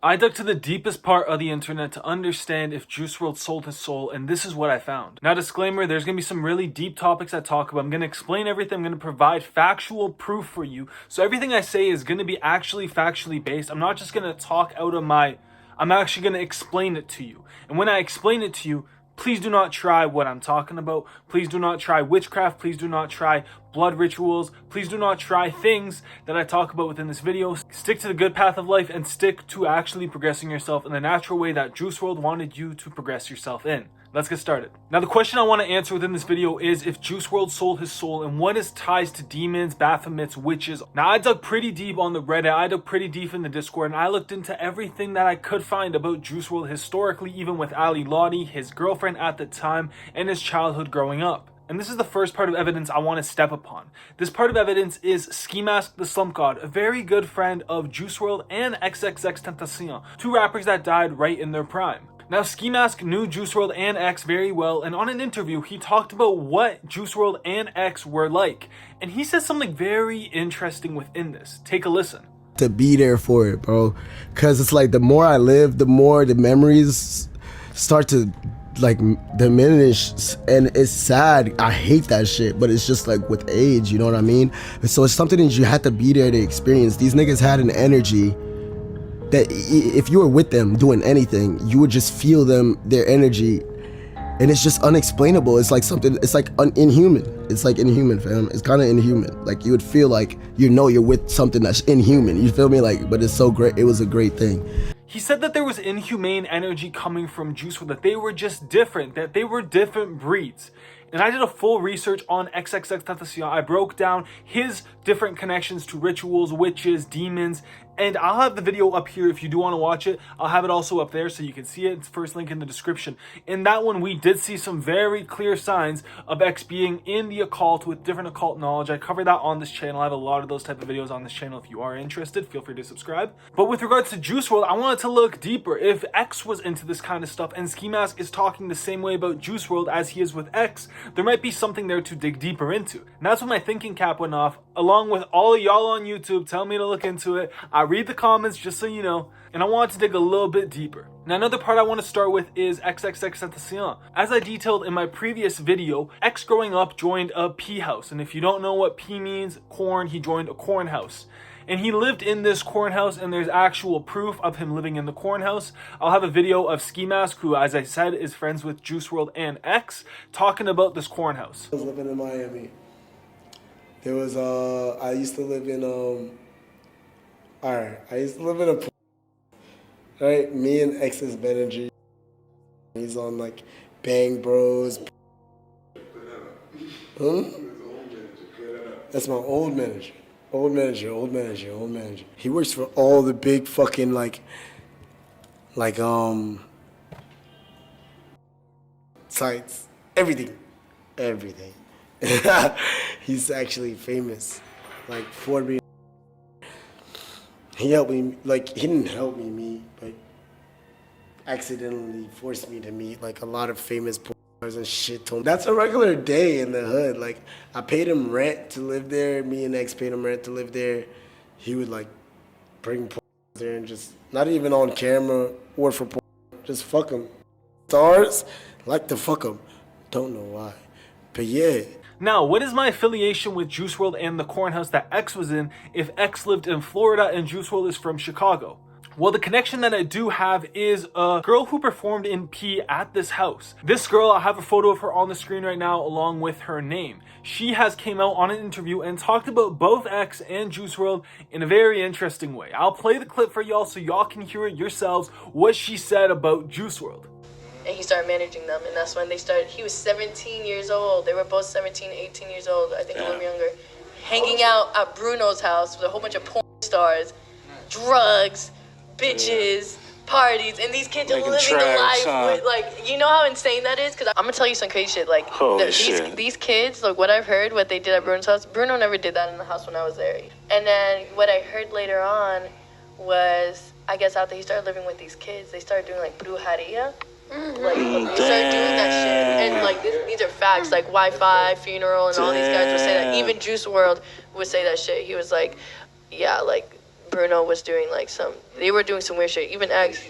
I dug to the deepest part of the internet to understand if Juice Wrld sold his soul, and this is what I found. Now, disclaimer, there's going to be some really deep topics I talk about. I'm going to explain everything. I'm going to provide factual proof for you. So everything I say is going to be actually factually based. I'm not just going to talk out of I'm actually going to explain it to you. And when I explain it to you, please do not try what I'm talking about. Please do not try witchcraft. Please do not try blood rituals. Please do not try things that I talk about within this video. Stick to the good path of life and stick to actually progressing yourself in the natural way that Juice Wrld wanted you to progress yourself in. Let's get started. Now, the question I want to answer within this video is if Juice Wrld sold his soul and what his ties to demons, Baphomets, witches. Now, I dug pretty deep on the Reddit, I dug pretty deep in the Discord, and I looked into everything that I could find about Juice Wrld historically, even with Ali Lottie, his girlfriend at the time, and his childhood growing up. And this is the first part of evidence I want to step upon. This part of evidence is Ski Mask the Slump God, a very good friend of Juice Wrld and XXXTentacion, two rappers that died right in their prime. Now, Ski Mask knew Juice Wrld and X very well, and on an interview, he talked about what Juice Wrld and X were like. And he says something very interesting within this. Take a listen. To be there for it, bro. Because it's like the more I live, the more the memories start to like diminish, and it's sad. I hate that shit, but it's just like with age, you know what I mean? So it's something that you had to be there to experience. These niggas had an energy that if you were with them doing anything, you would just feel their energy, and it's just unexplainable. It's like something, it's like inhuman. It's like inhuman, fam. It's kind of inhuman. Like you would feel like you're with something that's inhuman. You feel me? Like, but it's so great. It was a great thing. He said that there was inhumane energy coming from Juice Wrld, that they were just different, that they were different breeds. And I did a full research on XXXTentacion. I broke down his different connections to rituals, witches, demons, and I'll have the video up here if you do want to watch it. I'll have it also up there so you can see it. It's first link in the description. In that one, we did see some very clear signs of X being in the occult with different occult knowledge. I covered that on this channel. I have a lot of those type of videos on this channel. If you are interested, feel free to subscribe. But with regards to Juice Wrld, I wanted to look deeper. If X was into this kind of stuff and Ski Mask is talking the same way about Juice Wrld as he is with X, there might be something there to dig deeper into. And that's when my thinking cap went off, along with all of y'all on YouTube telling me to look into it. I read the comments just so you know, and I wanted to dig a little bit deeper. Now, another part I want to start with is XXXTentacion. As I detailed in my previous video, X growing up joined a pea house, and if you don't know what pea means, corn, he joined a corn house. And he lived in this corn house, and there's actual proof of him living in the corn house. I'll have a video of Ski Mask, who, as I said, is friends with Juice Wrld and X, talking about this corn house. I was living in Miami. There was, I used to live in, I used to live in a, right, me and X's manager, he's on like Bang Bros. That's my old manager. Old manager. He works for all the big fucking sites. Everything. He's actually famous. Like for me. He helped me, like he didn't help me meet, but accidentally forced me to meet like a lot of famous stars and shit. That's a regular day in the hood. Like I paid him rent to live there. Me and X paid him rent to live there. He would like bring there and just not even on camera or for just fuck him. Stars like to fuck him. Don't know why, but yeah. Now, what is my affiliation with Juice Wrld and the corn house that X was in if X lived in Florida and Juice Wrld is from Chicago? Well, the connection that I do have is a girl who performed in P at this house. This girl, I have a photo of her on the screen right now along with her name. She has came out on an interview and talked about both X and Juice Wrld in a very interesting way. I'll play the clip for y'all so y'all can hear it yourselves what she said about Juice Wrld. And he started managing them, and that's when they started. He was 17 years old. They were both 17, 18 years old. I think a little younger. Hanging out at Bruno's house with a whole bunch of porn stars, drugs, bitches, parties, and these kids are living the life with, like, you know how insane that is? Because I'm going to tell you some crazy shit. Like, these kids, like, what I've heard, what they did at Bruno's house, Bruno never did that in the house when I was there. And then what I heard later on was, I guess after he started living with these kids, they started doing, like, brujeria. Like, they started doing that shit, and like these are facts. Like Wi-Fi, Funeral, and all these guys would say that. Even Juice Wrld would say that shit. He was like, yeah, like Bruno was doing like they were doing some weird shit. Even X.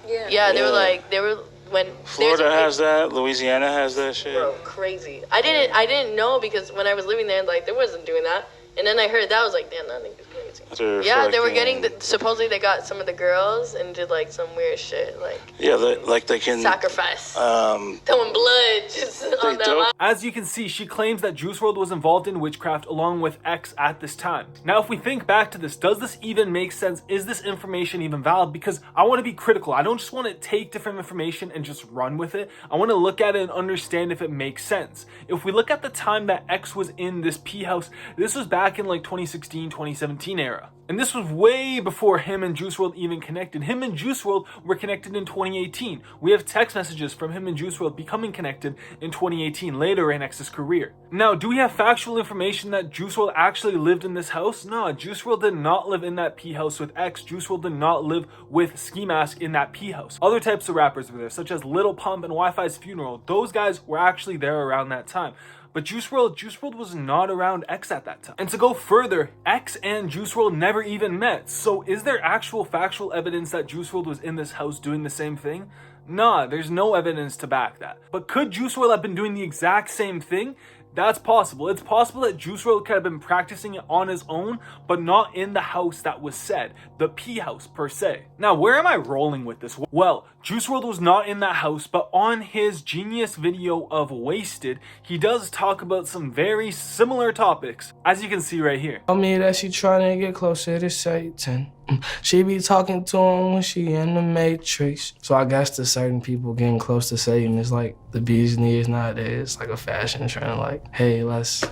Yeah, they were when Florida has that, Louisiana has that shit. Bro, crazy. I didn't know because when I was living there, like, they wasn't doing that. And then I heard that, I was like, damn, that nigga's crazy. Yeah, they were getting, supposedly they got some of the girls and did, like, some weird shit, like... Yeah, like they can... Sacrifice. Throwing blood just on that line. As you can see, she claims that Juice WRLD was involved in witchcraft along with X at this time. Now, if we think back to this, does this even make sense? Is this information even valid? Because I want to be critical. I don't just want to take different information and just run with it. I want to look at it and understand if it makes sense. If we look at the time that X was in this P house, this was back in like 2016, 2017 era. And this was way before him and Juice WRLD even connected. Him and Juice WRLD were connected in 2018. We have text messages from him and Juice WRLD becoming connected in 2018, later in X's career. Now, do we have factual information that Juice WRLD actually lived in this house? No, Juice WRLD did not live in that P house with X. Juice WRLD did not live with Ski Mask in that P house. Other types of rappers were there, such as Lil Pump and Wi-Fi's Funeral. Those guys were actually there around that time. But Juice WRLD was not around X at that time. And to go further, X and Juice WRLD never even met. So is there actual factual evidence that Juice WRLD was in this house doing the same thing? Nah, there's no evidence to back that. But could Juice WRLD have been doing the exact same thing? That's possible. It's possible that Juice WRLD could have been practicing it on his own, but not in the house that was said, the P house per se. Now, where am I rolling with this? Well, Juice WRLD was not in that house, but on his genius video of Wasted, he does talk about some very similar topics, as you can see right here. Tell me that she trying to get closer to Satan. She be talking to him when she in the Matrix. So I guess to certain people, getting close to Satan is like the bee's knees nowadays. It's like a fashion trend, like, hey, let's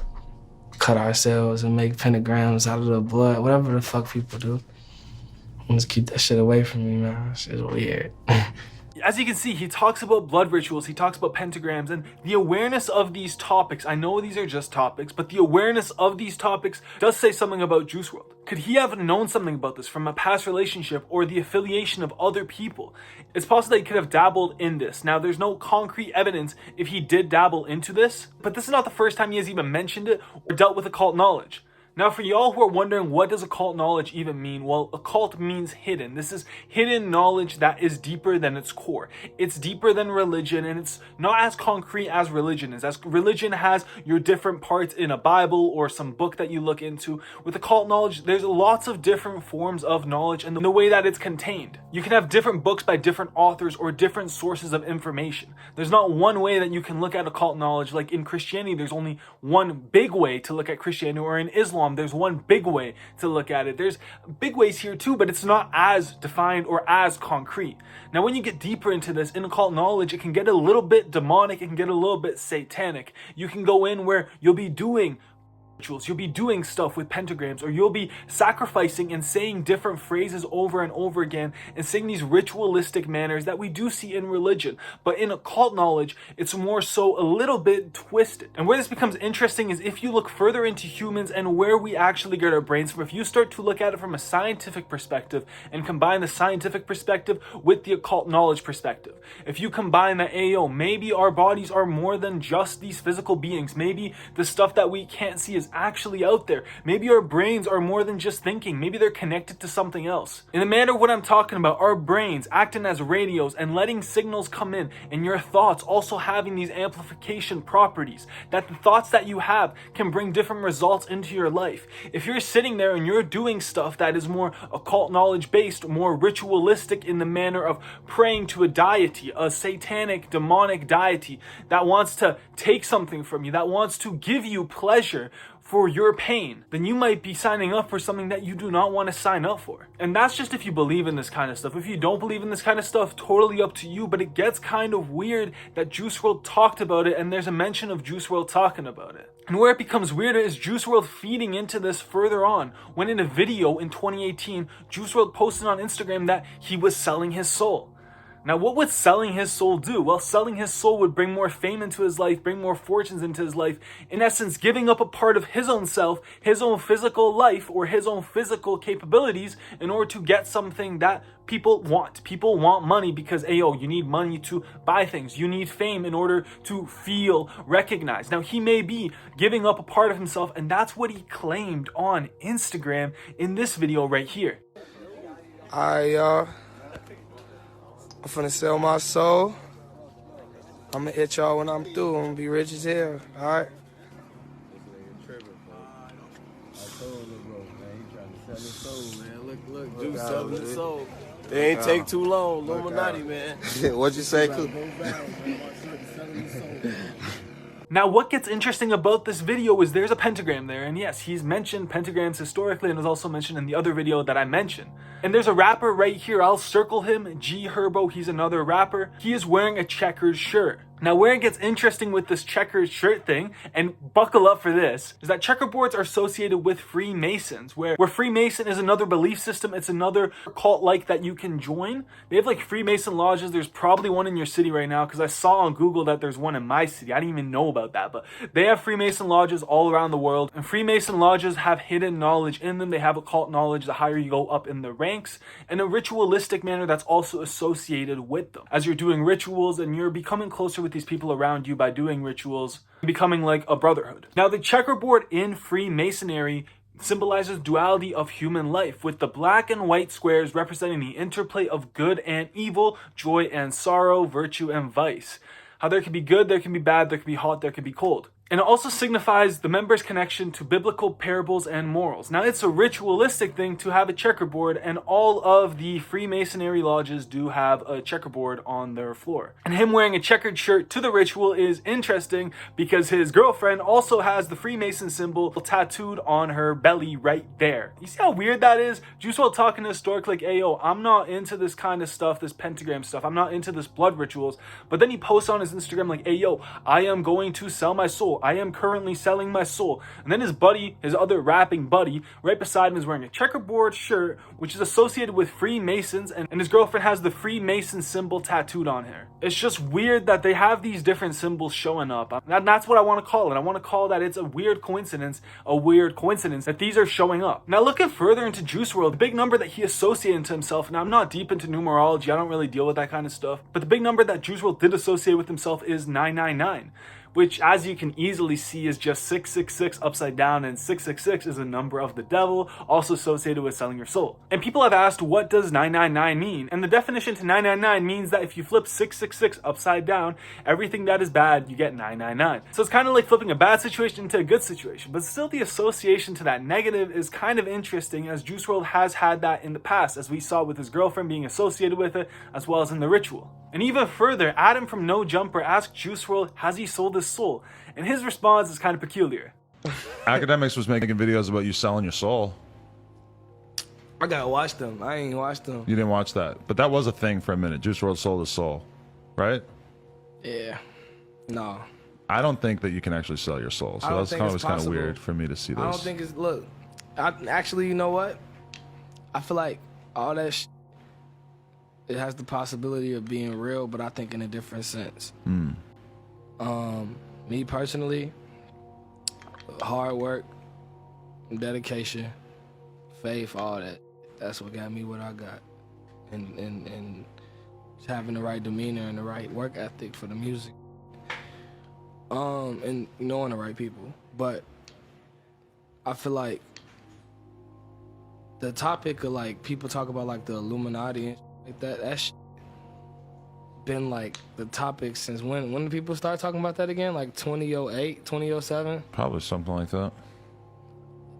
cut ourselves and make pentagrams out of the blood, whatever the fuck people do. Just keep that shit away from me, man. That shit's weird. As you can see, he talks about blood rituals, he talks about pentagrams, and the awareness of these topics, I know these are just topics, but the awareness of these topics does say something about Juice WRLD. Could he have known something about this from a past relationship or the affiliation of other people? It's possible that he could have dabbled in this. Now, there's no concrete evidence if he did dabble into this, but this is not the first time he has even mentioned it or dealt with occult knowledge. Now, for y'all who are wondering, what does occult knowledge even mean? Well, occult means hidden. This is hidden knowledge that is deeper than its core. It's deeper than religion, and it's not as concrete as religion is. As religion has your different parts in a Bible or some book that you look into, with occult knowledge, there's lots of different forms of knowledge and the way that it's contained. You can have different books by different authors or different sources of information. There's not one way that you can look at occult knowledge. Like in Christianity, there's only one big way to look at Christianity, or in Islam, there's one big way to look at it. There's big ways here too, but it's not as defined or as concrete. Now, when you get deeper into this, in occult knowledge, it can get a little bit demonic, it can get a little bit satanic. You can go in where you'll be doing rituals, you'll be doing stuff with pentagrams, or you'll be sacrificing and saying different phrases over and over again and saying these ritualistic manners that we do see in religion. But in occult knowledge, it's more so a little bit twisted. And where this becomes interesting is if you look further into humans and where we actually get our brains from. If you start to look at it from a scientific perspective and combine the scientific perspective with the occult knowledge perspective, if you combine that, ayo, maybe our bodies are more than just these physical beings. Maybe the stuff that we can't see is actually out there. Maybe our brains are more than just thinking. Maybe they're connected to something else. In the manner of what I'm talking about, our brains acting as radios and letting signals come in, and your thoughts also having these amplification properties, that the thoughts that you have can bring different results into your life. If you're sitting there and you're doing stuff that is more occult knowledge based, more ritualistic in the manner of praying to a deity, a satanic, demonic deity that wants to take something from you, that wants to give you pleasure for your pain, then you might be signing up for something that you do not want to sign up for. And that's just if you believe in this kind of stuff. If you don't believe in this kind of stuff, totally up to you, but it gets kind of weird that Juice WRLD talked about it and there's a mention of Juice WRLD talking about it. And where it becomes weirder is Juice WRLD feeding into this further on, when in a video in 2018, Juice WRLD posted on Instagram that he was selling his soul. Now, what would selling his soul do? Well, selling his soul would bring more fame into his life, bring more fortunes into his life. In essence, giving up a part of his own self, his own physical life, or his own physical capabilities in order to get something that people want. People want money because, ayo, you need money to buy things. You need fame in order to feel recognized. Now, he may be giving up a part of himself, and that's what he claimed on Instagram in this video right here. Alright, y'all. I'm finna sell my soul. I'm gonna hit y'all when I'm through. I'm gonna be rich as hell. Alright? Look, Juice selling his soul. They ain't take too long. Illuminati, man. What'd you say, Coop? Now, what gets interesting about this video is there's a pentagram there, and yes, he's mentioned pentagrams historically and was also mentioned in the other video that I mentioned. And there's a rapper right here, I'll circle him, G Herbo, he's another rapper. He is wearing a checkered shirt. Now, where it gets interesting with this checkered shirt thing, and buckle up for this, is that checkerboards are associated with Freemasons, where Freemason is another belief system, it's another cult-like that you can join. They have like Freemason lodges, there's probably one in your city right now, because I saw on Google that there's one in my city. I didn't even know about that, but they have Freemason lodges all around the world, and Freemason lodges have hidden knowledge in them. They have occult knowledge the higher you go up in the ranks, in a ritualistic manner that's also associated with them. As you're doing rituals and you're becoming closer with these people around you by doing rituals, becoming like a brotherhood. Now, the checkerboard in Freemasonry symbolizes duality of human life, with the black and white squares representing the interplay of good and evil, joy and sorrow, virtue and vice. How there can be good, there can be bad, there can be hot, there can be cold. And it also signifies the members' connection to biblical parables and morals. Now, it's a ritualistic thing to have a checkerboard, and all of the Freemasonry lodges do have a checkerboard on their floor. And him wearing a checkered shirt to the ritual is interesting because his girlfriend also has the Freemason symbol tattooed on her belly right there. You see how weird that is? Juice WRLD talking to Historic like, hey, yo, I'm not into this kind of stuff, this pentagram stuff. I'm not into this blood rituals. But then he posts on his Instagram like, hey, yo, I am going to sell my soul. I am currently selling my soul. And then his buddy, his other rapping buddy, right beside him is wearing a checkerboard shirt, which is associated with Freemasons, and his girlfriend has the Freemason symbol tattooed on her. It's just weird that they have these different symbols showing up. And that's what I want to call it. I want to call that it's a weird coincidence that these are showing up. Now, looking further into Juice WRLD, the big number that he associated to himself, and I'm not deep into numerology, I don't really deal with that kind of stuff, but the big number that Juice WRLD did associate with himself is 999. Which, as you can easily see, is just 666 upside down, and 666 is a number of the devil, also associated with selling your soul. And people have asked, what does 999 mean? And the definition to 999 means that if you flip 666 upside down, everything that is bad, you get 999. So it's kind of like flipping a bad situation into a good situation, but still the association to that negative is kind of interesting, as Juice WRLD has had that in the past, as we saw with his girlfriend being associated with it, as well as in the ritual. And even further, Adam from No Jumper asked Juice WRLD, has he sold his soul? And his response is kind of peculiar. Academics was making videos about you selling your soul. I gotta watch them. I ain't watched them. You didn't watch that, but that was a thing for a minute. Juice WRLD sold his soul, right? Yeah. No. I don't think that you can actually sell your soul, so that's kind of weird for me to see this. I don't think it's, look, actually, you know what? I feel like all that it has the possibility of being real, but I think in a different sense. Me personally, hard work, dedication, faith, all that. That's what got me what I got. And just having the right demeanor and the right work ethic for the music. And knowing the right people. But I feel like the topic of, like, people talk about, like, the Illuminati and like that's been like the topic since when did people start talking about that again? Like 2008, 2007? Probably something like that.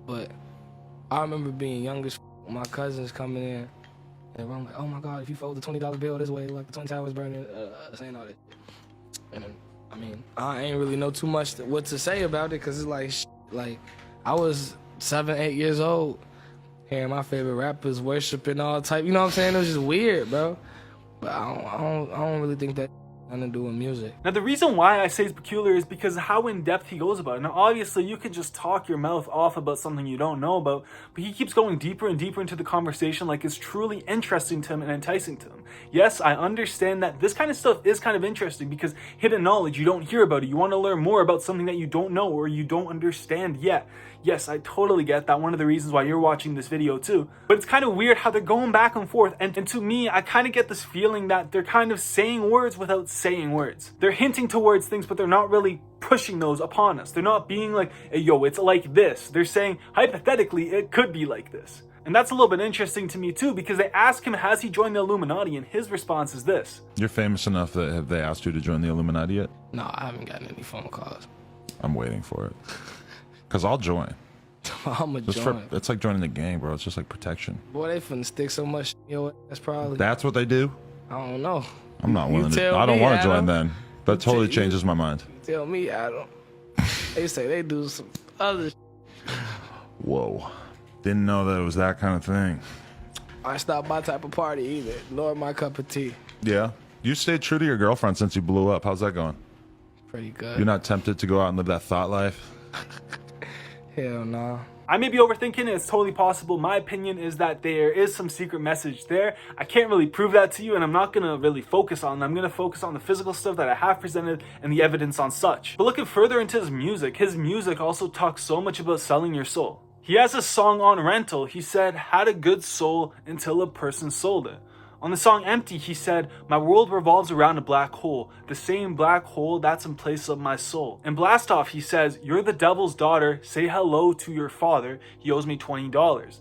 But I remember being young as my cousins coming in and I'm like, oh my God, if you fold the $20 bill this way, like the Twin Towers burning, saying all that. And I mean, I ain't really know too much what to say about it, because it's like I was 7, 8 years old hearing my favorite rappers worshiping all type, you know what I'm saying? It was just weird, bro. But I don't really think that had nothing to do with music. Now, the reason why I say it's peculiar is because of how in-depth he goes about it. Now, obviously, you could just talk your mouth off about something you don't know about, but he keeps going deeper and deeper into the conversation like it's truly interesting to him and enticing to him. Yes, I understand that this kind of stuff is kind of interesting because hidden knowledge, you don't hear about it. You want to learn more about something that you don't know or you don't understand yet. Yes, I totally get that. One of the reasons why you're watching this video too. But it's kind of weird how they're going back and forth. And to me, I kind of get this feeling that they're kind of saying words without saying words. They're hinting towards things, but they're not really pushing those upon us. They're not being like, hey, yo, it's like this. They're saying, hypothetically, it could be like this. And that's a little bit interesting to me too, because they ask him, has he joined the Illuminati? And his response is this. You're famous enough that have they asked you to join the Illuminati yet? No, I haven't gotten any phone calls. I'm waiting for it. Because I'll join. I'm a join. It's like joining the gang, bro. It's just like protection. Boy, they finna stick so much in your ass probably. That's what they do? I don't know. I'm not willing to. tell I don't me, want to join Adam. then. That totally changes my mind. Tell me, Adam. They say they do some other Whoa. Didn't know that it was that kind of thing. It's not my type of party either, nor my cup of tea. Yeah. You stayed true to your girlfriend since you blew up. How's that going? Pretty good. You're not tempted to go out and live that thought life? Hell no. I may be overthinking it, it's totally possible. My opinion is that there is some secret message there. I can't really prove that to you, and I'm not going to really focus on it. I'm going to focus on the physical stuff that I have presented and the evidence on such. But looking further into his music also talks so much about selling your soul. He has a song on Rental. He said, had a good soul until a person sold it. On the song Empty, he said, my world revolves around a black hole, the same black hole that's in place of my soul. In Blast Off, he says, you're the devil's daughter, say hello to your father, he owes me $20.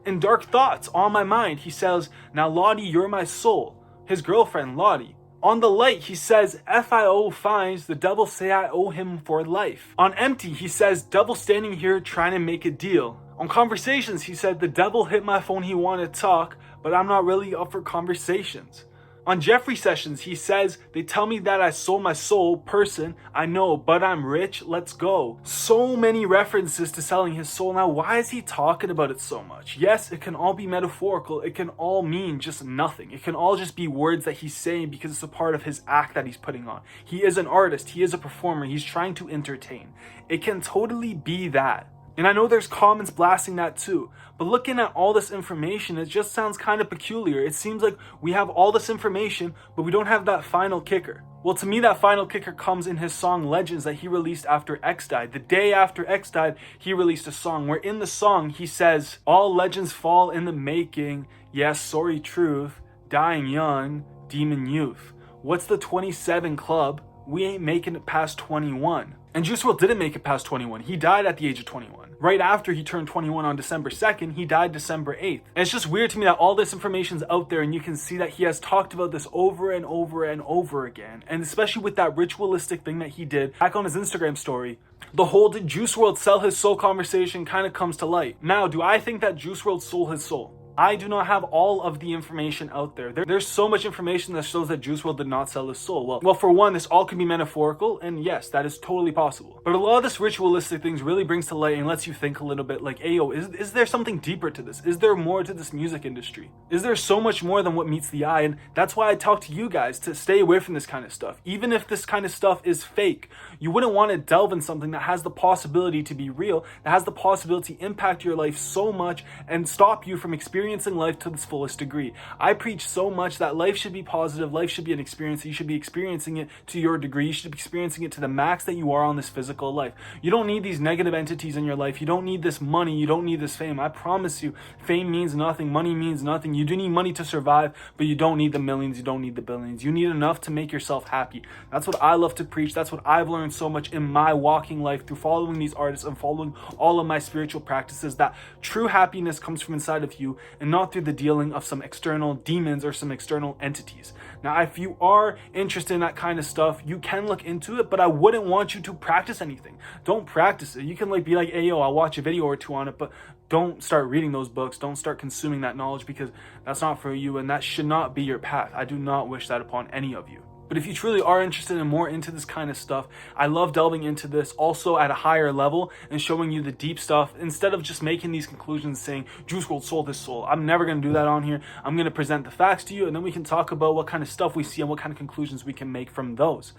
In Dark Thoughts, On My Mind, he says, now Lottie, you're my soul, his girlfriend Lottie. On The Light, he says, FIO finds the devil say I owe him for life. On Empty, he says, devil standing here trying to make a deal. On Conversations, he said, the devil hit my phone, he wanted to talk, but I'm not really up for conversations. On Jeffrey Sessions, he says, they tell me that I sold my soul, person, I know, but I'm rich, let's go. So many references to selling his soul. Now, why is he talking about it so much? Yes, it can all be metaphorical. It can all mean just nothing. It can all just be words that he's saying because it's a part of his act that he's putting on. He is an artist. He is a performer. He's trying to entertain. It can totally be that. And I know there's comments blasting that too, but looking at all this information, it just sounds kind of peculiar. It seems like we have all this information, but we don't have that final kicker. Well, to me, that final kicker comes in his song Legends that he released after X died. The day after X died, he released a song where in the song he says, all legends fall in the making, yes, sorry truth, dying young, demon youth. What's the 27 club? We ain't making it past 21. And Juice WRLD didn't make it past 21. He died at the age of 21. Right after he turned 21 on December 2nd, he died December 8th. And it's just weird to me that all this information's out there and you can see that he has talked about this over and over and over again. And especially with that ritualistic thing that he did back on his Instagram story, the whole did Juice WRLD sell his soul conversation kind of comes to light. Now, do I think that Juice WRLD sold his soul? I do not have all of the information out there. There's so much information that shows that Juice WRLD did not sell his soul. Well, for one, this all could be metaphorical, and yes, that is totally possible. But a lot of this ritualistic things really brings to light and lets you think a little bit like, ayo, is there something deeper to this? Is there more to this music industry? Is there so much more than what meets the eye? And that's why I talk to you guys to stay away from this kind of stuff. Even if this kind of stuff is fake, you wouldn't want to delve in something that has the possibility to be real, that has the possibility to impact your life so much and stop you from experiencing life to its fullest degree. I preach so much that life should be positive, life should be an experience, you should be experiencing it to your degree, you should be experiencing it to the max that you are on this physical life. You don't need these negative entities in your life, you don't need this money, you don't need this fame. I promise you, fame means nothing, money means nothing. You do need money to survive, but you don't need the millions, you don't need the billions. You need enough to make yourself happy. That's what I love to preach, that's what I've learned so much in my walking life through following these artists and following all of my spiritual practices, that true happiness comes from inside of you and not through the dealing of some external demons or some external entities. Now, if you are interested in that kind of stuff, you can look into it, but I wouldn't want you to practice anything. Don't practice it. You can be like, hey, yo, I'll watch a video or two on it, but don't start reading those books. Don't start consuming that knowledge because that's not for you and that should not be your path. I do not wish that upon any of you. But if you truly are interested in more into this kind of stuff, I love delving into this also at a higher level and showing you the deep stuff instead of just making these conclusions saying Juice WRLD sold his soul. I'm never going to do that on here. I'm going to present the facts to you and then we can talk about what kind of stuff we see and what kind of conclusions we can make from those.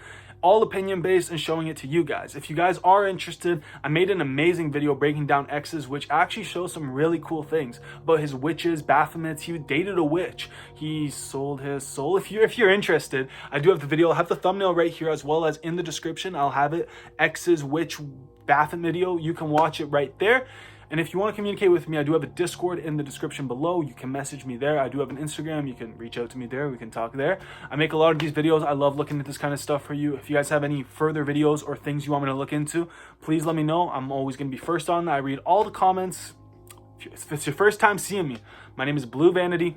All opinion based and showing it to you guys. If you guys are interested, I made an amazing video breaking down exes, which actually shows some really cool things about his witches, Baphomets. He dated a witch. He sold his soul. If you're interested, I do have the video. I'll have the thumbnail right here as well as in the description. I'll have it. Exes, witch, Baphomet video. You can watch it right there. And if you want to communicate with me, I do have a Discord in the description below. You can message me there. I do have an Instagram. You can reach out to me there. We can talk there. I make a lot of these videos. I love looking at this kind of stuff for you. If you guys have any further videos or things you want me to look into, please let me know. I'm always going to be first on that. I read all the comments. If If it's your first time seeing me, my name is Blue Vanity.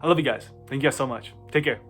I love you guys. Thank you guys so much. Take care.